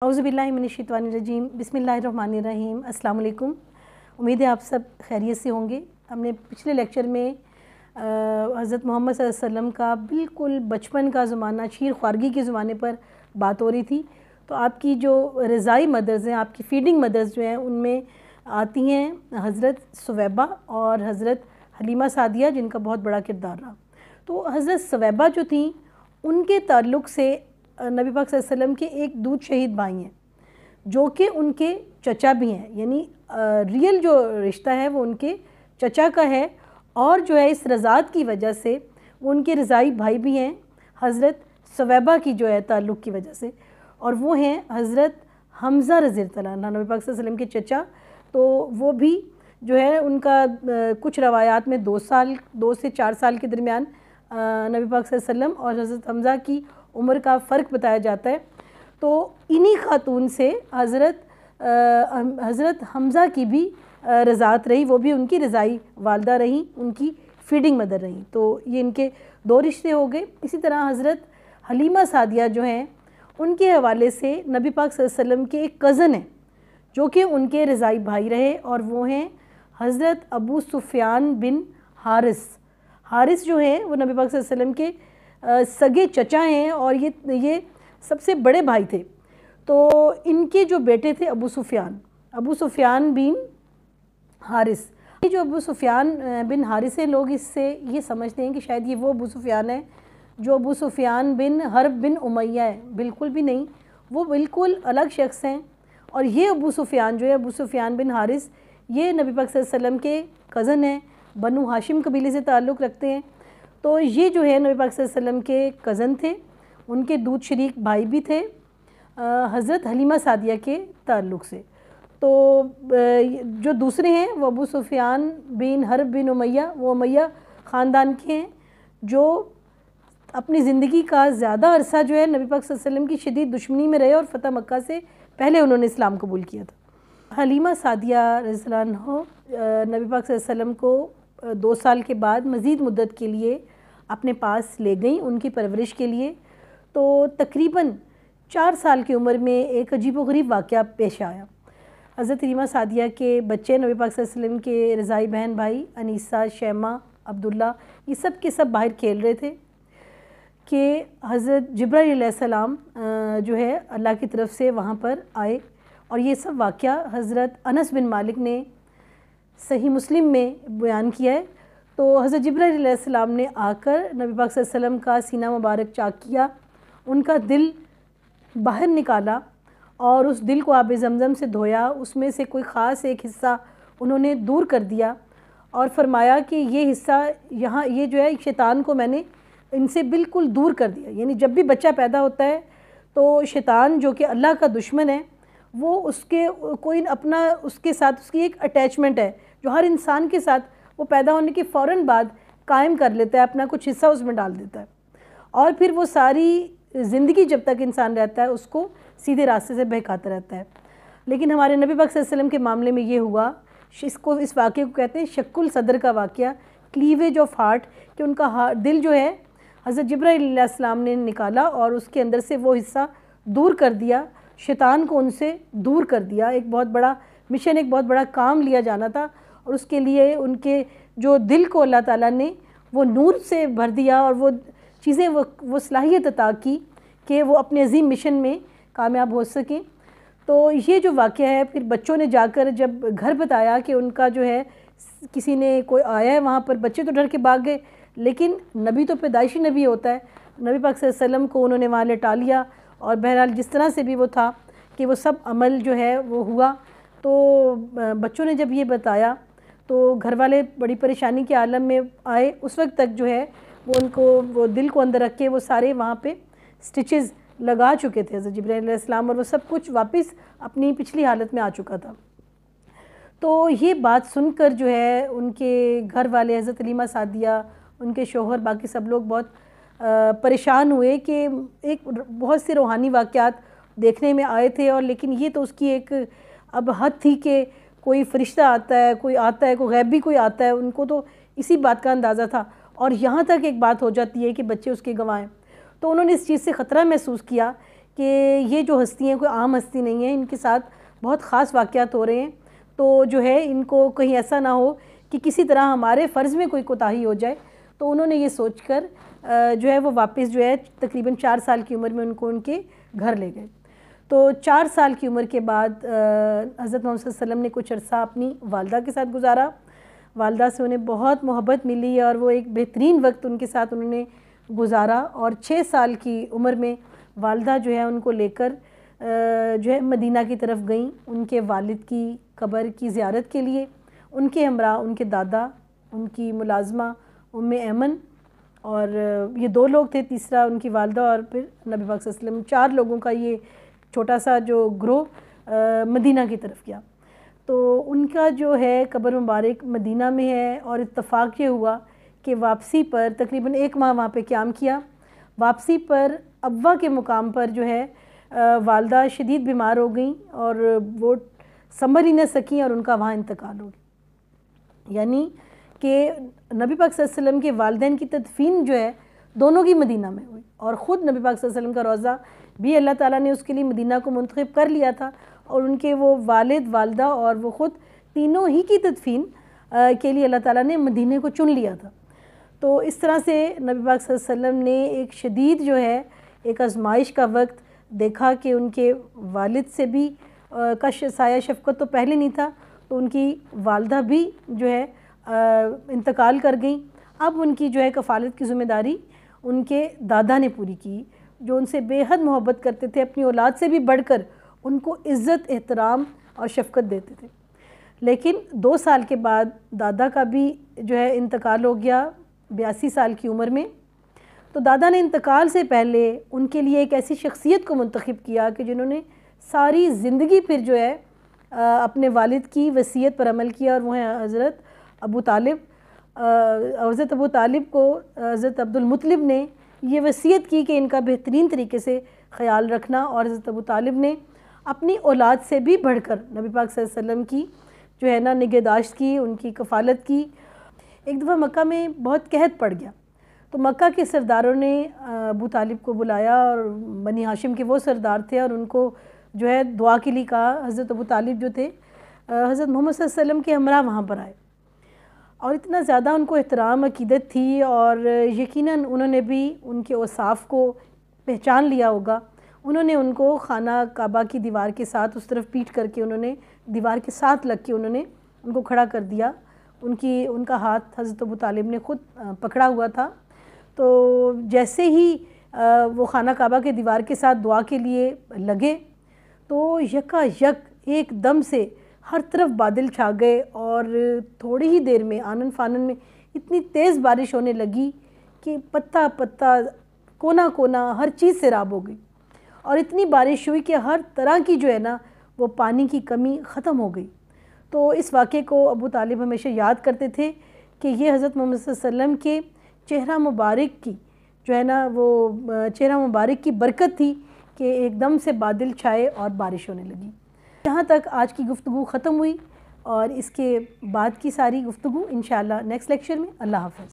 اعوذ باللہ من الشیطان الرجیم بسم اللہ الرحمن الرحیم۔ السلام علیکم، امید ہے آپ سب خیریت سے ہوں گے۔ ہم نے پچھلے لیکچر میں حضرت محمد صلی اللہ علیہ وسلم کا بالکل بچپن کا زمانہ، شیر خوارگی کے زمانے پر بات ہو رہی تھی۔ تو آپ کی جو رضائی مدرز ہیں، آپ کی فیڈنگ مدرز جو ہیں، ان میں آتی ہیں حضرت ثویبہ اور حضرت حلیمہ سعدیہ، جن کا بہت بڑا کردار رہا۔ تو حضرت ثویبہ جو تھیں، ان کے تعلق سے نبی پاک صلی اللہ علیہ وسلم کے ایک دودھ شہید بھائی ہیں، جو کہ ان کے چچا بھی ہیں، یعنی ریئل جو رشتہ ہے وہ ان کے چچا کا ہے، اور جو ہے اس رضاعت کی وجہ سے وہ ان کے رضائی بھائی بھی ہیں حضرت ثویبہ کی جو ہے تعلق کی وجہ سے، اور وہ ہیں حضرت حمزہ رضی اللہ عنہ، نبی پاک صلی اللہ علیہ وسلم کے چچا۔ تو وہ بھی جو ہے ان کا کچھ روایات میں 2 سے 4 سال کے درمیان نبی پاک صلی اللہ علیہ وسلم اور حضرت حمزہ کی عمر کا فرق بتایا جاتا ہے۔ تو انہی خاتون سے حضرت حمزہ کی بھی رضاعت رہی، وہ بھی ان کی رضائی والدہ رہیں، ان کی فیڈنگ مدر رہیں۔ تو یہ ان کے 2 رشتے ہو گئے۔ اسی طرح حضرت حلیمہ سعدیہ جو ہیں، ان کے حوالے سے نبی پاک صلی اللہ علیہ وسلم کے ایک کزن ہیں، جو کہ ان کے رضائی بھائی رہے، اور وہ ہیں حضرت ابو سفیان بن حارث جو ہیں، وہ نبی پاک صلی اللہ علیہ وسلم کے سگے چچا ہیں، اور یہ سب سے بڑے بھائی تھے۔ تو ان کے جو بیٹے تھے ابو سفیان بن حارث، یہ جو ابو سفیان بن حارث ہیں، لوگ اس سے یہ سمجھتے ہیں کہ شاید یہ وہ ابو سفیان ہے جو ابو سفیان بن حرب بن امیہ ہے۔ بالکل بھی نہیں، وہ بالکل الگ شخص ہیں۔ اور یہ ابو سفیان جو ہے، ابو سفیان بن حارث، یہ نبی پاک صلی اللہ علیہ وسلم کے کزن ہیں، بنو ہاشم قبیلے سے تعلق رکھتے ہیں۔ تو یہ جو ہے نبی پاک صلی اللہ علیہ وسلم کے کزن تھے، ان کے دودھ شریک بھائی بھی تھے حضرت حلیمہ سعدیہ کے تعلق سے۔ تو جو دوسرے ہیں وہ ابو سفیان بن حرب بن امیہ، وہ امیہ خاندان کے ہیں، جو اپنی زندگی کا زیادہ عرصہ جو ہے نبی پاک صلی اللہ علیہ وسلم کی شدید دشمنی میں رہے، اور فتح مکہ سے پہلے انہوں نے اسلام قبول کیا تھا۔ حلیمہ سعدیہ رضی اللہ عنہ نبی پاک صلی اللہ علیہ وسلم کو 2 سال کے بعد مزید مدت کے لیے اپنے پاس لے گئیں، ان کی پرورش کے لیے۔ تو تقریباً 4 سال کی عمر میں ایک عجیب و غریب واقعہ پیش آیا۔ حضرت حلیمہ سعدیہ کے بچے نبی پاک صلی اللہ علیہ وسلم کے رضائی بہن بھائی انیسہ، شیمہ، عبداللہ، یہ سب کے سب باہر کھیل رہے تھے کہ حضرت جبرائیل علیہ السلام جو ہے اللہ کی طرف سے وہاں پر آئے، اور یہ سب واقعہ حضرت انس بن مالک نے صحیح مسلم میں بیان کیا ہے۔ تو حضرت جبرائیل علیہ السلام نے آ کر نبی پاک صلی اللہ علیہ وسلم کا سینہ مبارک چاک کیا، ان کا دل باہر نکالا، اور اس دل کو آب زمزم سے دھویا، اس میں سے کوئی خاص ایک حصہ انہوں نے دور کر دیا، اور فرمایا کہ یہ حصہ یہاں، یہ جو ہے شیطان کو میں نے ان سے بالکل دور کر دیا۔ یعنی جب بھی بچہ پیدا ہوتا ہے تو شیطان جو کہ اللہ کا دشمن ہے، وہ اس کے ساتھ اس کی ایک اٹیچمنٹ ہے، جو ہر انسان کے ساتھ وہ پیدا ہونے کے فوراً بعد قائم کر لیتا ہے، اپنا کچھ حصہ اس میں ڈال دیتا ہے، اور پھر وہ ساری زندگی جب تک انسان رہتا ہے اس کو سیدھے راستے سے بہکاتا رہتا ہے۔ لیکن ہمارے نبی پاک صلی اللہ علیہ وسلم کے معاملے میں یہ ہوا، اس واقعے کو کہتے ہیں شق الصدر کا واقعہ، کلیویج آف ہارٹ، کہ ان کا دل جو ہے حضرت جبرائیل علیہ السلام نے نکالا، اور اس کے اندر سے وہ حصہ دور کر دیا، شیطان کو ان سے دور کر دیا۔ ایک بہت بڑا مشن، ایک بہت بڑا کام لیا جانا تھا، اور اس کے لیے ان کے جو دل کو اللہ تعالیٰ نے وہ نور سے بھر دیا، اور وہ چیزیں وہ صلاحیت عطا کی کہ وہ اپنے عظیم مشن میں کامیاب ہو سکیں۔ تو یہ جو واقعہ ہے، پھر بچوں نے جا کر جب گھر بتایا کہ ان کا جو ہے کسی نے کوئی آیا ہے وہاں پر، بچے تو ڈر کے بھاگ گئے، لیکن نبی تو پیدائشی نبی ہوتا ہے، نبی پاک صلی اللہ علیہ وسلم کو انہوں نے وہاں لٹا لیا، اور بہرحال جس طرح سے بھی وہ تھا کہ وہ سب عمل جو ہے وہ ہوا۔ تو بچوں نے جب یہ بتایا تو گھر والے بڑی پریشانی کے عالم میں آئے۔ اس وقت تک جو ہے وہ ان کو وہ دل کو اندر رکھ کے وہ سارے وہاں پہ سٹچز لگا چکے تھے حضرت جبرائیل علیہ السلام، اور وہ سب کچھ واپس اپنی پچھلی حالت میں آ چکا تھا۔ تو یہ بات سن کر جو ہے ان کے گھر والے، حضرت حلیمہ سعدیہ، ان کے شوہر، باقی سب لوگ بہت پریشان ہوئے کہ ایک بہت سے روحانی واقعات دیکھنے میں آئے تھے، اور لیکن یہ تو اس کی ایک اب حد تھی کہ کوئی فرشتہ آتا ہے، کوئی غیبی کوئی آتا ہے، ان کو تو اسی بات کا اندازہ تھا، اور یہاں تک ایک بات ہو جاتی ہے کہ بچے اس کے گنوائیں۔ تو انہوں نے اس چیز سے خطرہ محسوس کیا کہ یہ جو ہستی ہیں کوئی عام ہستی نہیں ہے، ان کے ساتھ بہت خاص واقعات ہو رہے ہیں، تو جو ہے ان کو کہیں ایسا نہ ہو کہ کسی طرح ہمارے فرض میں کوئی کوتاہی ہو جائے. تو انہوں نے یہ سوچ کر جو ہے وہ واپس جو ہے تقریباً 4 سال کی عمر میں ان کے گھر لے گئے. تو 4 سال کی عمر کے بعد حضرت محمد صلی اللہ علیہ وسلم نے کچھ عرصہ اپنی والدہ کے ساتھ گزارا. والدہ سے انہیں بہت محبت ملی اور وہ ایک بہترین وقت ان کے ساتھ انہوں نے گزارا. اور 6 سال کی عمر میں والدہ جو ہے ان کو لے کر جو ہے مدینہ کی طرف گئیں ان کے والد کی قبر کی زیارت کے لیے. ان کے ہمراہ ان کے دادا، ان کی ملازمہ ایمن، اور یہ 2 لوگ تھے، تیسرا ان کی والدہ اور پھر نبی پاک صلی اللہ علیہ وسلم. 4 لوگوں کا یہ چھوٹا سا جو گروہ مدینہ کی طرف گیا. تو ان کا جو ہے قبر مبارک مدینہ میں ہے. اور اتفاق یہ ہوا کہ واپسی پر تقریباً 1 ماہ وہاں پہ قیام کیا. واپسی پر ابوا کے مقام پر جو ہے والدہ شدید بیمار ہو گئیں اور وہ سنبھل ہی نہ سکیں اور ان کا وہاں انتقال ہو گیا. یعنی کہ نبی پاک صلی اللہ علیہ وسلم کے والدین کی تدفین جو ہے دونوں کی مدینہ میں ہوئی، اور خود نبی پاک صلی اللہ علیہ وسلم کا روضہ بھی اللہ تعالیٰ نے اس کے لیے مدینہ کو منتخب کر لیا تھا، اور ان کے وہ والد، والدہ اور وہ خود تینوں ہی کی تدفین کے لیے اللہ تعالیٰ نے مدینہ کو چن لیا تھا. تو اس طرح سے نبی پاک صلی اللہ علیہ وسلم نے ایک شدید جو ہے ایک آزمائش کا وقت دیکھا کہ ان کے والد سے بھی کا سایہ شفقت تو پہلے نہیں تھا، تو ان کی والدہ بھی جو ہے انتقال کر گئیں. اب ان کی جو ہے کفالت کی ذمہ داری ان کے دادا نے پوری کی، جو ان سے بے حد محبت کرتے تھے، اپنی اولاد سے بھی بڑھ کر ان کو عزت، احترام اور شفقت دیتے تھے. لیکن 2 سال کے بعد دادا کا بھی جو ہے انتقال ہو گیا 82 سال کی عمر میں. تو دادا نے انتقال سے پہلے ان کے لیے ایک ایسی شخصیت کو منتخب کیا کہ جنہوں نے ساری زندگی پھر جو ہے اپنے والد کی وصیت پر عمل کیا، اور وہ ہیں حضرت ابو طالب. حضرت ابو طالب کو حضرت عبد المطلب نے یہ وصیت کی کہ ان کا بہترین طریقے سے خیال رکھنا، اور حضرت ابو طالب نے اپنی اولاد سے بھی بڑھ کر نبی پاک صلی اللہ علیہ وسلم کی جو ہے نا نگہداشت کی، ان کی کفالت کی. ایک دفعہ مکہ میں بہت قحط پڑ گیا، تو مکہ کے سرداروں نے ابو طالب کو بلایا، اور بنی ہاشم کے وہ سردار تھے، اور ان کو جو ہے دعا کے لیے کہا. حضرت ابو طالب جو تھے حضرت محمد صلی اللہ علیہ وسلم کے ہمراہ وہاں پر آئے، اور اتنا زیادہ ان کو احترام عقیدت تھی، اور یقیناً انہوں نے بھی ان کے اوصاف کو پہچان لیا ہوگا. انہوں نے ان کو خانہ کعبہ کی دیوار کے ساتھ اس طرف پیٹ کر کے انہوں نے دیوار کے ساتھ لگ کے انہوں نے ان کو کھڑا کر دیا. ان کا ہاتھ حضرت ابو طالب نے خود پکڑا ہوا تھا. تو جیسے ہی وہ خانہ کعبہ کے دیوار کے ساتھ دعا کے لیے لگے، تو یکا یک ایک دم سے ہر طرف بادل چھا گئے، اور تھوڑی ہی دیر میں آنن فانن میں اتنی تیز بارش ہونے لگی کہ پتہ پتہ، کونا کونا ہر چیز سیراب ہو گئی. اور اتنی بارش ہوئی کہ ہر طرح کی جو ہے نا وہ پانی کی کمی ختم ہو گئی. تو اس واقعے کو ابو طالب ہمیشہ یاد کرتے تھے کہ یہ حضرت محمد صلی اللہ علیہ وسلم کے چہرہ مبارک کی جو ہے نا وہ چہرہ مبارک کی برکت تھی کہ ایک دم سے بادل چھائے اور بارش ہونے لگی. یہاں تک آج کی گفتگو ختم ہوئی، اور اس کے بعد کی ساری گفتگو انشاءاللہ نیکسٹ لیکچر میں. اللہ حافظ.